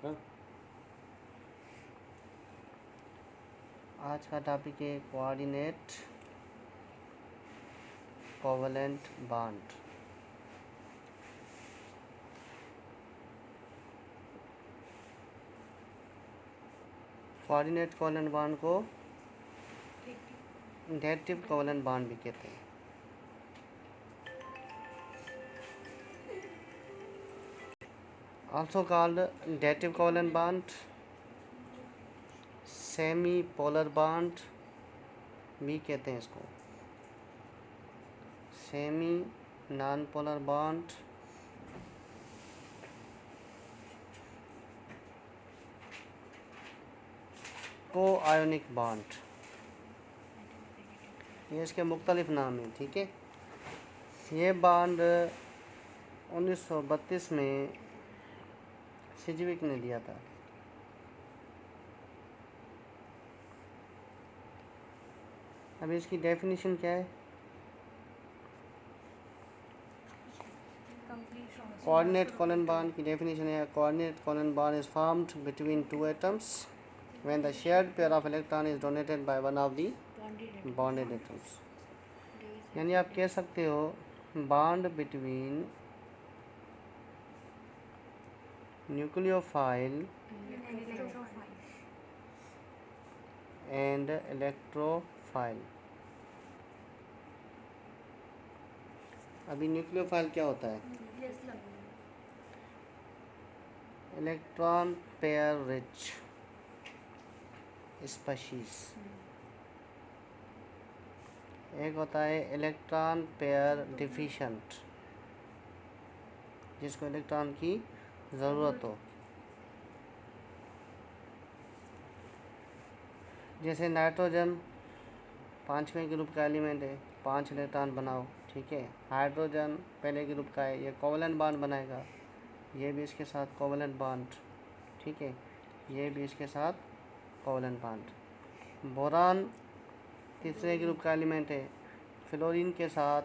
हाँ, आज का टॉपिक है coordinate covalent bond. Coordinate covalent bond को डेटिव कोवलेंट बॉन्ड भी कहते हैं। also called dative covalent bond, semi polar bond भी कहते हैं इसको, सेमी नॉन पोलर बॉन्ड, को आयोनिक बॉन्ड, ये इसके मुख्तलिफ नाम हैं। ठीक है, ये बॉन्ड 1932 में सिजविक ने दिया था। अभी इसकी डेफिनेशन क्या है? कोऑर्डिनेट कोवलेंट बॉन्ड की डेफिनेशन है, coordinate covalent bond is formed between two atoms when the shared pair of electron is donated by one of the bonded atoms. यानी आप कह सकते हो bond between nucleophile and electrophile. अभी nucleophile क्या होता है? Electron pair rich species. एक होता है इलेक्ट्रॉन पेयर डिफिशिएंट, जिसको इलेक्ट्रॉन की ज़रूरत हो। जैसे नाइट्रोजन 5वें ग्रुप का एलिमेंट है, 5 इलेक्ट्रॉन बनाओ। ठीक है, हाइड्रोजन पहले ग्रुप का है, ये कोवलेंट बॉन्ड बनाएगा, ये भी इसके साथ कोवलेंट बॉन्ड। ठीक है, ये भी इसके साथ कोवलेंट बॉन्ड। बोरान तीसरे ग्रुप का एलिमेंट है, फ्लोरीन के साथ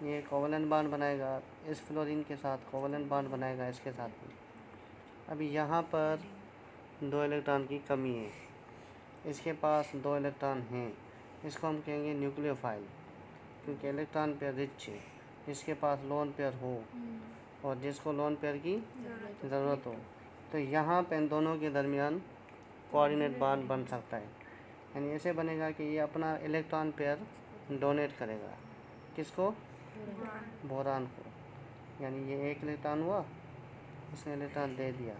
ये कोवलेंट बॉन्ड बनाएगा, इस फ्लोरीन के साथ कोवलेंट बॉन्ड बनाएगा, इसके साथ भी। अभी यहाँ पर 2 इलेक्ट्रॉन की कमी है, इसके पास 2 इलेक्ट्रॉन हैं, इसको हम कहेंगे न्यूक्लियोफाइल, क्योंकि इलेक्ट्रॉन पेयर रिच है, इसके पास लोन पेयर हो और जिसको लोन पेयर की ज़रूरत हो, तो यहाँ पे इन दोनों के दरमियान कोऑर्डिनेट बॉन्ड बन सकता है। यानी ऐसे बनेगा कि ये अपना इलेक्ट्रॉन पेयर डोनेट करेगा, किसको? बोरान को। यानी ये एक इलेक्ट्रॉन हुआ, इसने इलेक्ट्रॉन दे दिया।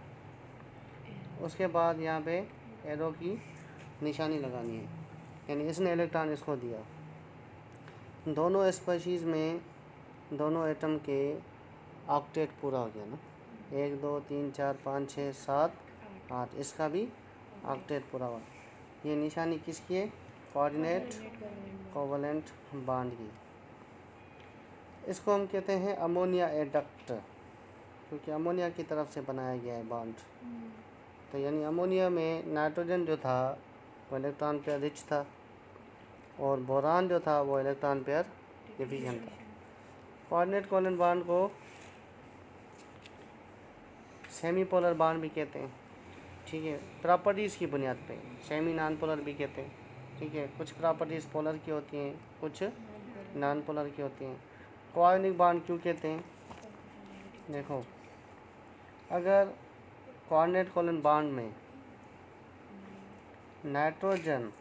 उसके बाद यहाँ पे एरो की निशानी लगानी है, यानी इसने इलेक्ट्रॉन इसको दिया। दोनों स्पीशीज़ में दोनों एटम के ऑक्टेट पूरा हो गया ना, 1 2 3 4 5 6 7 8, इसका भी ऑक्टेट पूरा हुआ। ये निशानी किसकी है? कोऑर्डिनेट कोवलेंट बॉन्ड की। इसको हम कहते हैं अमोनिया एडक्ट, क्योंकि अमोनिया की तरफ से बनाया गया है बॉन्ड। तो यानी अमोनिया में नाइट्रोजन जो था वो इलेक्ट्रॉन पेयर रिच था, और बोरान जो था वो इलेक्ट्रॉन पेयर डिफिशिएंट था। कोऑर्डिनेट कोवलेंट बॉन्ड को सेमी पोलर बॉन्ड भी कहते हैं। ठीक है, प्रॉपर्टीज़ की बुनियाद पे सेमी नॉन पोलर भी कहते हैं। ठीक है, कुछ प्रॉपर्टीज़ पोलर की होती हैं, कुछ नॉन पोलर की होती हैं। कोआयोनिक बॉन्ड क्यों कहते हैं? देखो, अगर कोऑर्डिनेट कोवलेंट बॉन्ड में नाइट्रोजन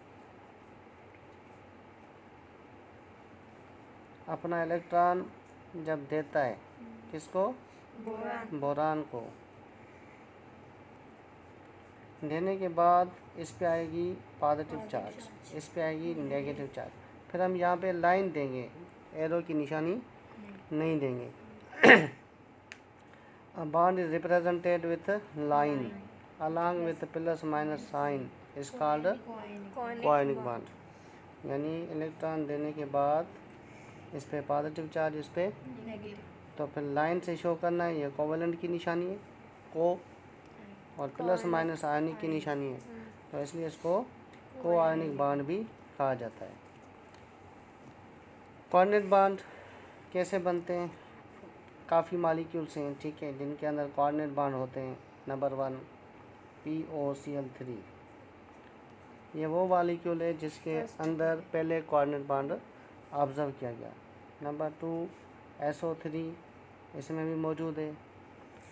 अपना इलेक्ट्रॉन जब देता है, किसको? बोरान को। देने के बाद इस पे आएगी पॉजिटिव चार्ज, इस पे आएगी नेगेटिव चार्ज। फिर हम यहाँ पे लाइन देंगे, एरो की निशानी नहीं देंगे। A bond is represented with a line along with plus minus sign is called coionic bond. यानी इलेक्ट्रॉन देने के बाद इस पे पॉजिटिव चार्ज, इस पे तो फिर लाइन से शो करना है, ये कोवलेंट की निशानी है को, और प्लस माइनस आयनिक की निशानी है, तो इसलिए इसको कोआयोनिक बॉन्ड भी कहा जाता है। कोऑर्डिनेट बॉन्ड कैसे बनते हैं? काफ़ी मॉलिक्यूल्स हैं, ठीक है, जिनके अंदर कोऑर्डिनेट बॉन्ड होते हैं। Number 1 POCl3। ये वो मॉलिक्यूल है जिसके अंदर पहले कोऑर्डिनेट बॉन्ड ऑब्जर्व किया गया। नंबर 2 SO3, इसमें भी मौजूद है।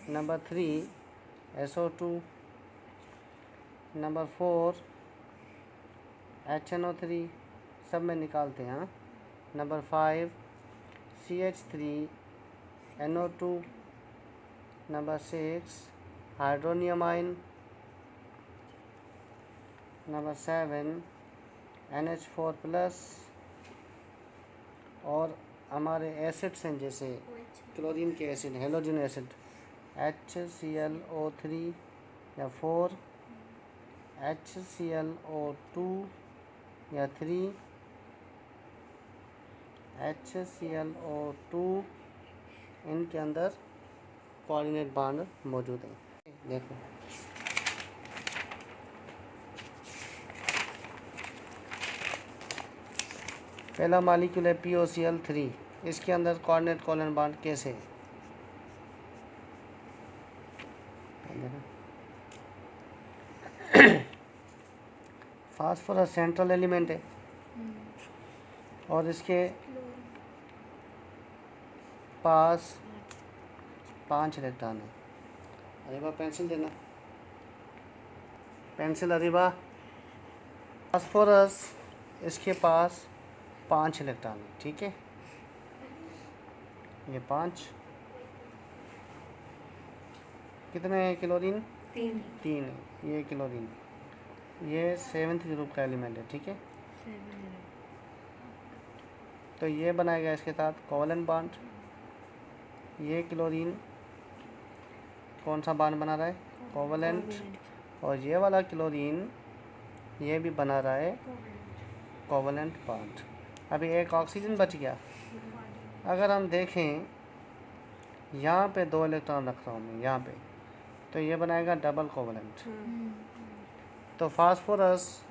Number 3 SO2। नंबर 4 HNO3, सब में निकालते हैं। Number 5 CH3NO2। नंबर 6 हाइड्रोनियमाइन। Number 7 NH4+। और हमारे एसिड्स हैं जैसे क्लोरीन के एसिड, हेलोजन एसिड HClO3 या 4, HClO2 या 3, HClO2, इनके अंदर कोऑर्डिनेट बॉन्ड मौजूद है। देखो पहला मॉलिक्यूल है POCl3, इसके अंदर कोऑर्डिनेट कोवलेंट बॉन्ड कैसे है? फास्फोरस सेंट्रल एलिमेंट है और इसके पास 5 इलेक्ट्रॉन है। अरीबा पेंसिल देना, पेंसिल अरीबा। फास्फोरस इसके पास 5 इलेक्ट्रॉन है, ठीक है। ये 5 कितने हैं? क्लोरीन 3 है। ये क्लोरीन, ये 7th ग्रुप का एलिमेंट है, ठीक है। तो ये बनाएगा इसके साथ कोवलेंट बॉन्ड। ये क्लोरीन कौन सा बॉन्ड बना रहा है? कोवलेंट। और ये वाला क्लोरीन ये भी बना रहा है कोवलेंट बॉन्ड। अभी एक ऑक्सीजन बच गया। अगर हम देखें यहाँ पे 2 इलेक्ट्रॉन रख रहा हूँ मैं यहाँ पे, तो ये बनाएगा डबल कोवलेंट। तो फास्फोरस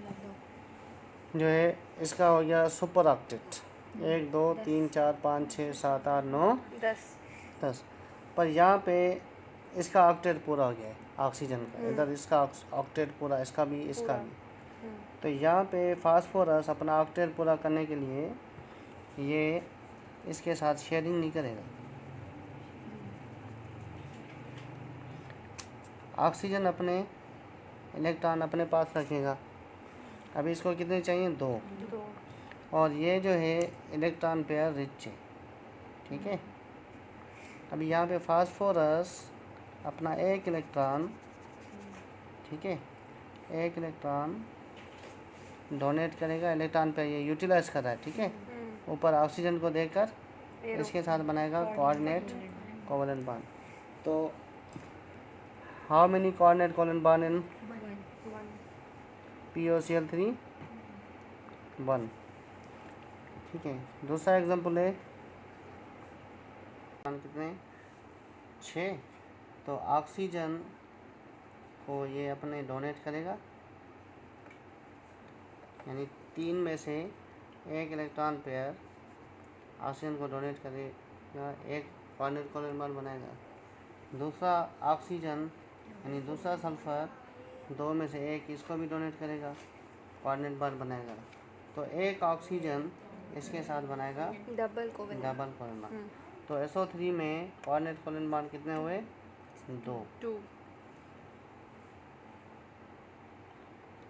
जो है इसका हो गया सुपर ऑक्टेट। 1 2 3 4 5 6 7 8 9 10। पर यहाँ पे इसका ऑक्टेट पूरा हो गया है ऑक्सीजन का। इधर इसका ऑक्टेट पूरा, इसका भी, इसका भी। तो यहाँ पे फास्फोरस अपना ऑक्टेट पूरा करने के लिए ये इसके साथ शेयरिंग नहीं करेगा। ऑक्सीजन अपने इलेक्ट्रॉन अपने पास रखेगा। अभी इसको कितने चाहिए? 2। और ये जो है इलेक्ट्रॉन पेयर रिच है, ठीक है। अभी यहाँ पे फास्फोरस अपना 1 इलेक्ट्रॉन, ठीक है, 1 इलेक्ट्रॉन डोनेट करेगा। इलेक्ट्रॉन पेयर ये यूटिलाइज कर रहा है, ठीक है। ऊपर ऑक्सीजन को देकर इसके साथ बनाएगा कोऑर्डिनेट कोवलेंट बॉन्ड। तो how many coordinate covalent bond in POCl3? 1, ठीक है। दूसरा एग्जांपल है कितने? 6। तो ऑक्सीजन को ये अपने डोनेट करेगा, यानी 3 में से 1 इलेक्ट्रॉन पेयर ऑक्सीजन को डोनेट करेगा, एक कोऑर्डिनेट कोवलेंट बॉन्ड बनाएगा। दूसरा ऑक्सीजन यानी दूसरा सल्फर 2 में से 1 इसको भी डोनेट करेगा, कोऑर्डिनेट बॉन्ड बनाएगा। तो एक ऑक्सीजन इसके साथ बनाएगा डबल कोवलेंट बॉन्ड। तो SO3 में कोऑर्डिनेट कोवलेंट बॉन्ड कितने हुए? 2।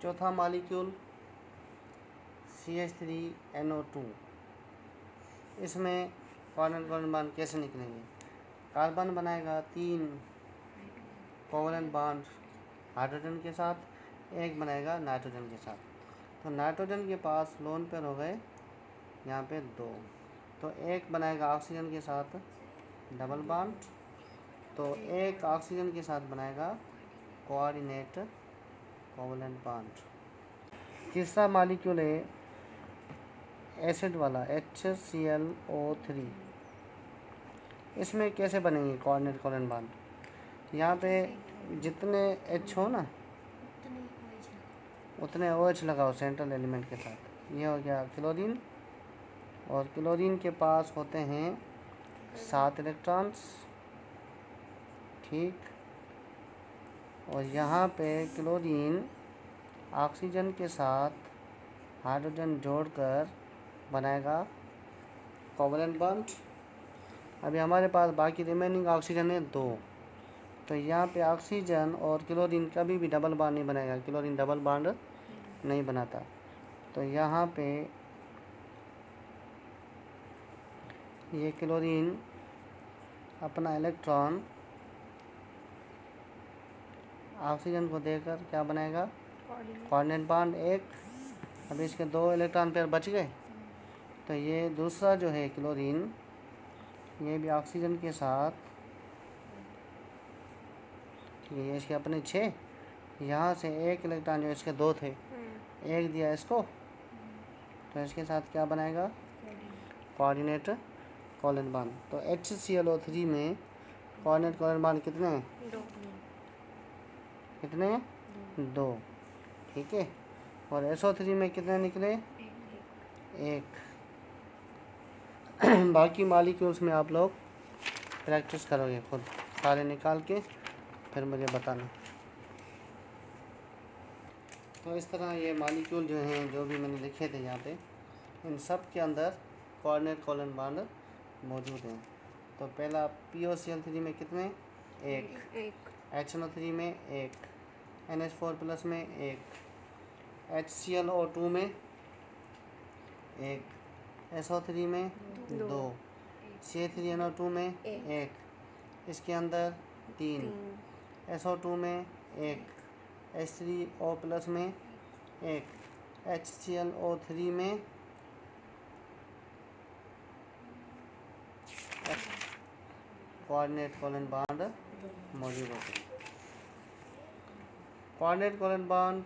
चौथा मॉलिक्यूल CH3NO2, इसमें कोऑर्डिनेट कोवलेंट बॉन्ड कैसे निकलेंगे? कार्बन बनाएगा 3 कोवलेंट बॉन्ड हाइड्रोजन के साथ, 1 बनाएगा नाइट्रोजन के साथ। तो नाइट्रोजन के पास लोन पेयर हो गए यहाँ पे 2। तो 1 बनाएगा ऑक्सीजन के साथ डबल बॉन्ड, तो 1 ऑक्सीजन के साथ बनाएगा कोऑर्डिनेट कोवलेंट बॉन्ड। तीसरा मॉलिक्यूल है एसिड वाला HClO3, इसमें कैसे बनेंगे कोऑर्डिनेट कोवलेंट बॉन्ड? यहाँ पे जितने H हो ना उतने OH लगाओ सेंट्रल एलिमेंट के साथ। ये हो गया क्लोरीन, और क्लोरीन के पास होते हैं 7 इलेक्ट्रॉन्स, ठीक। और यहाँ पे क्लोरीन ऑक्सीजन के साथ हाइड्रोजन जोड़कर बनाएगा कोवलेंट बॉन्ड। अभी हमारे पास बाकी रिमेनिंग ऑक्सीजन है 2, तो यहाँ पे ऑक्सीजन और क्लोरीन कभी भी डबल बॉन्ड नहीं बनाएगा, क्लोरीन डबल बॉन्ड नहीं बनाता। तो यहाँ पे ये क्लोरीन अपना इलेक्ट्रॉन ऑक्सीजन को देकर क्या बनाएगा, कोऑर्डिनेट बॉन्ड एक। अभी इसके 2 इलेक्ट्रॉन पेयर बच गए, तो ये दूसरा जो है क्लोरीन, ये भी ऑक्सीजन के साथ, ठीक है, ये इसके अपने 6, यहाँ से एक इलेक्ट्रॉन जो इसके 2 थे, एक दिया इसको, तो इसके साथ क्या बनाएगा, कोऑर्डिनेट कोवलेंट बॉन्ड। तो HClO3 में कोऑर्डिनेट कोवलेंट बॉन्ड कितने हैं, कितने हैं, 2, ठीक है। और SO3 में कितने निकले, 1। बाकी मॉलिक्यूल्स में आप लोग प्रैक्टिस करोगे खुद सारे निकाल के, फिर मुझे बताना। तो इस तरह ये मॉलिक्यूल जो हैं, जो भी मैंने लिखे थे यहाँ पे, इन सब के अंदर कोऑर्डिनेट कोवलेंट बॉन्ड मौजूद हैं। तो पहला POCl3 में कितने, 1, HNO3 में 1, NH4+ में 1, HClO2 में 1, SO3 में 2, CH3NO2 में 1, इसके अंदर 3, SO2 में 1, H3O+ में 1, HClO3 में कोऑर्डिनेट कोवलेंट बॉन्ड मौजूद होते हैं। Coordinate covalent bond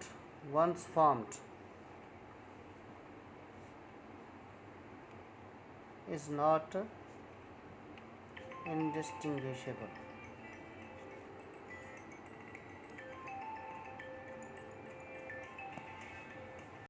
once formed is not indistinguishable.